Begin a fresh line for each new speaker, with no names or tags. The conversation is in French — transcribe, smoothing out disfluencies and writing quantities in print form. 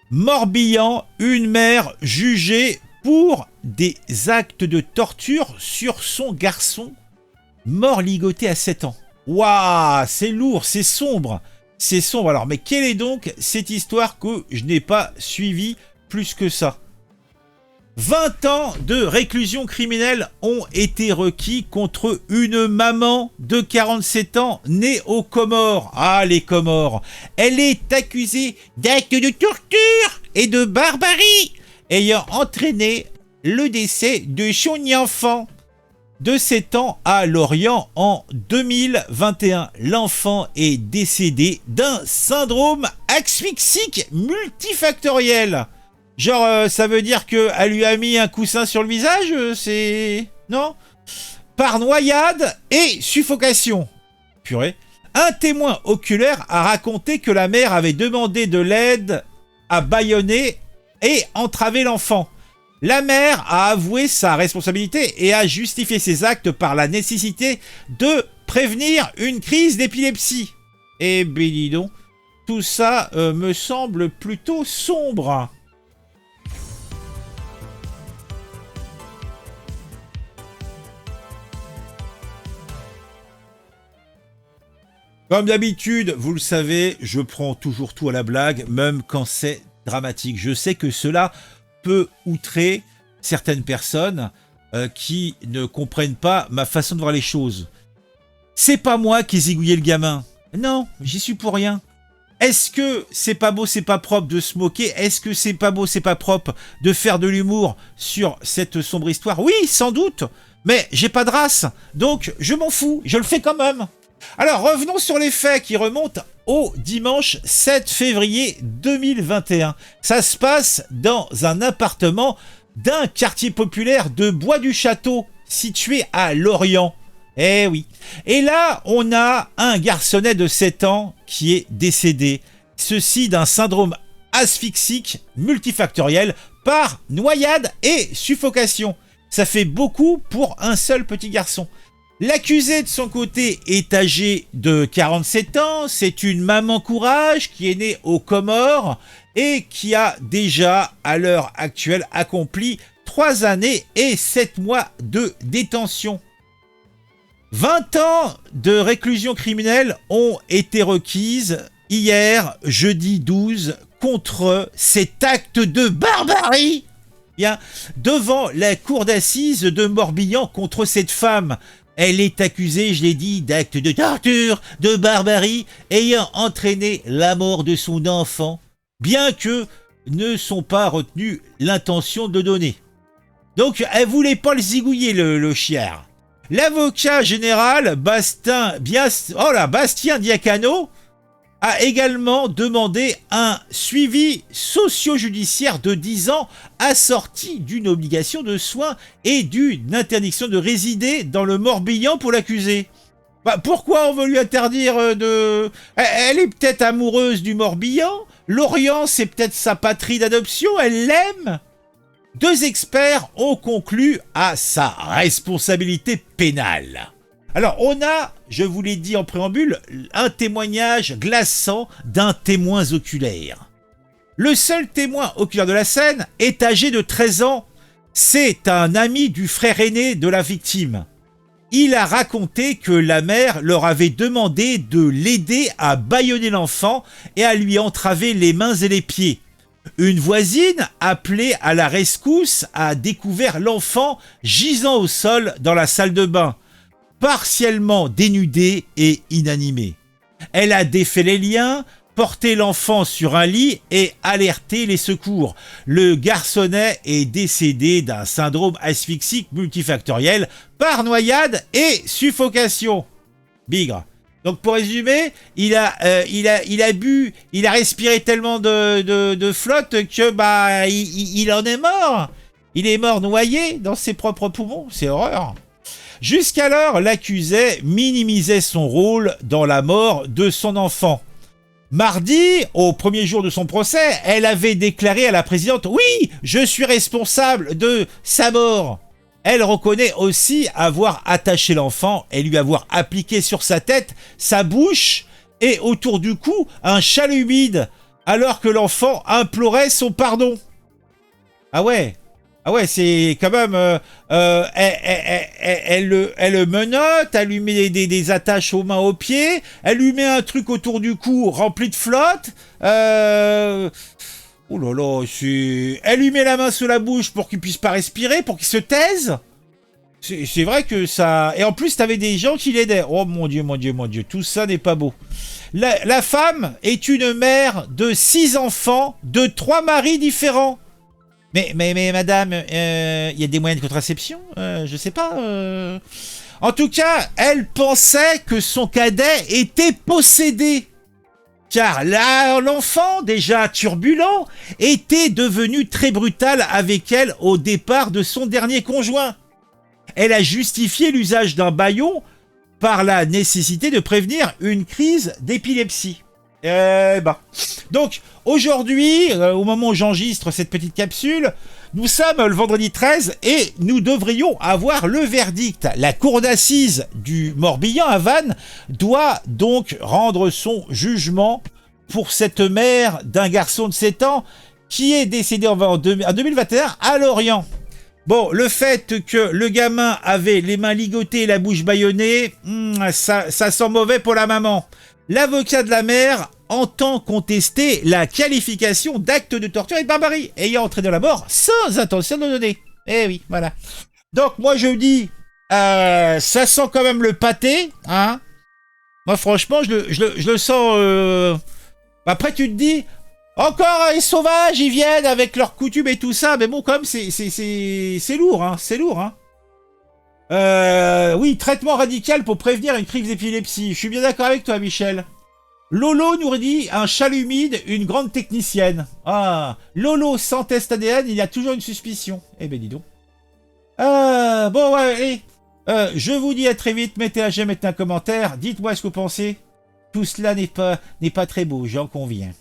Morbihan, une mère jugée pour des actes de torture sur son garçon mort ligoté à 7 ans. Waouh, c'est lourd, c'est sombre. C'est sombre. Alors, mais quelle est donc cette histoire que je n'ai pas suivie plus que ça? 20 ans de réclusion criminelle ont été requis contre une maman de 47 ans née aux Comores. Ah, les Comores. Elle est accusée d'actes de torture et de barbarie ayant entraîné le décès de son enfant de 7 ans à Lorient en 2021. L'enfant est décédé d'un syndrome asphyxique multifactoriel. Genre, ça veut dire qu'elle lui a mis un coussin sur le visage, c'est... Non? Par noyade et suffocation. Purée. Un témoin oculaire a raconté que la mère avait demandé de l'aide à bâillonner et entraver l'enfant. La mère a avoué sa responsabilité et a justifié ses actes par la nécessité de prévenir une crise d'épilepsie. Eh ben dis donc, tout ça me semble plutôt sombre. Comme d'habitude, vous le savez, je prends toujours tout à la blague, même quand c'est dramatique. Je sais que cela peut outrer certaines personnes qui ne comprennent pas ma façon de voir les choses. C'est pas moi qui ai zigouillé le gamin. Non, j'y suis pour rien. Est-ce que c'est pas beau, c'est pas propre de se moquer? Est-ce que c'est pas beau, c'est pas propre de faire de l'humour sur cette sombre histoire? Oui, sans doute, mais j'ai pas de race, donc je m'en fous, je le fais quand même. Alors, revenons sur les faits qui remontent au dimanche 7 février 2021. Ça se passe dans un appartement d'un quartier populaire de Bois-du-Château, situé à Lorient. Eh oui. Et là, on a un garçonnet de 7 ans qui est décédé. Ceci d'un syndrome asphyxique multifactoriel par noyade et suffocation. Ça fait beaucoup pour un seul petit garçon. L'accusé de son côté est âgé de 47 ans, c'est une maman courage qui est née aux Comores et qui a déjà, à l'heure actuelle, accompli 3 années et 7 mois de détention. 20 ans de réclusion criminelle ont été requises hier, jeudi 12, contre cet acte de barbarie. Bien, devant la cour d'assises de Morbihan contre cette femme. Elle est accusée, je l'ai dit, d'actes de torture, de barbarie, ayant entraîné la mort de son enfant, bien que ne sont pas retenues l'intention de donner. Donc, elle voulait pas le zigouiller, le chiard. L'avocat général Bastien Diacano a également demandé un suivi socio-judiciaire de 10 ans assorti d'une obligation de soins et d'une interdiction de résider dans le Morbihan pour l'accusé. Pourquoi on veut lui interdire de... Elle est peut-être amoureuse du Morbihan, Lorient c'est peut-être sa patrie d'adoption, elle l'aime. 2 experts ont conclu à sa responsabilité pénale. Alors, on a, je vous l'ai dit en préambule, un témoignage glaçant d'un témoin oculaire. Le seul témoin oculaire de la scène est âgé de 13 ans. C'est un ami du frère aîné de la victime. Il a raconté que la mère leur avait demandé de l'aider à bâillonner l'enfant et à lui entraver les mains et les pieds. Une voisine, appelée à la rescousse, a découvert l'enfant gisant au sol dans la salle de bain, partiellement dénudé et inanimé. Elle a défait les liens, porté l'enfant sur un lit et alerté les secours. Le garçonnet est décédé d'un syndrome asphyxique multifactoriel par noyade et suffocation. Bigre. Donc pour résumer, il a bu, il a respiré tellement de flotte que il en est mort. Il est mort noyé dans ses propres poumons. C'est horreur. Jusqu'alors, l'accusé minimisait son rôle dans la mort de son enfant. Mardi, au premier jour de son procès, elle avait déclaré à la présidente « Oui, je suis responsable de sa mort ». Elle reconnaît aussi avoir attaché l'enfant et lui avoir appliqué sur sa tête, sa bouche et autour du cou un châle humide alors que l'enfant implorait son pardon. Ah ouais. Ah ouais, c'est quand même... elle le menotte, elle lui met des attaches aux mains, aux pieds, elle lui met un truc autour du cou rempli de flotte. Oh là là, elle lui met la main sous la bouche pour qu'il puisse pas respirer, pour qu'il se taise. C'est vrai que ça... Et en plus, t'avais des gens qui l'aidaient. Oh mon Dieu, mon Dieu, mon Dieu, tout ça n'est pas beau. La femme est une mère de 6 enfants, de 3 maris différents. Mais madame, il y a des moyens de contraception, je sais pas. En tout cas, elle pensait que son cadet était possédé. Car là, l'enfant, déjà turbulent, était devenu très brutal avec elle au départ de son dernier conjoint. Elle a justifié l'usage d'un bâillon par la nécessité de prévenir une crise d'épilepsie. Donc, aujourd'hui, au moment où j'enregistre cette petite capsule, nous sommes le vendredi 13 et nous devrions avoir le verdict. La cour d'assises du Morbihan à Vannes doit donc rendre son jugement pour cette mère d'un garçon de 7 ans qui est décédé en 2021 à Lorient. Bon, le fait que le gamin avait les mains ligotées et la bouche bâillonnée, ça sent mauvais pour la maman. L'avocat de la mère entend contester la qualification d'acte de torture et de barbarie, ayant entraîné la mort sans intention de donner. Eh oui, voilà. Donc moi je dis, ça sent quand même le pâté, hein. Moi franchement, je le sens... Après tu te dis, encore les sauvages, ils viennent avec leurs coutumes et tout ça, mais bon, quand même, c'est lourd, hein, c'est lourd, hein. Oui, traitement radical pour prévenir une crise d'épilepsie. Je suis bien d'accord avec toi, Michel. Lolo nous dit un chat humide, une grande technicienne. Ah, Lolo sans test ADN, il y a toujours une suspicion. Eh ben dis donc. Bon, ouais, allez. Je vous dis à très vite. Mettez un j'aime, mettez un commentaire. Dites-moi ce que vous pensez. Tout cela n'est pas très beau, j'en conviens.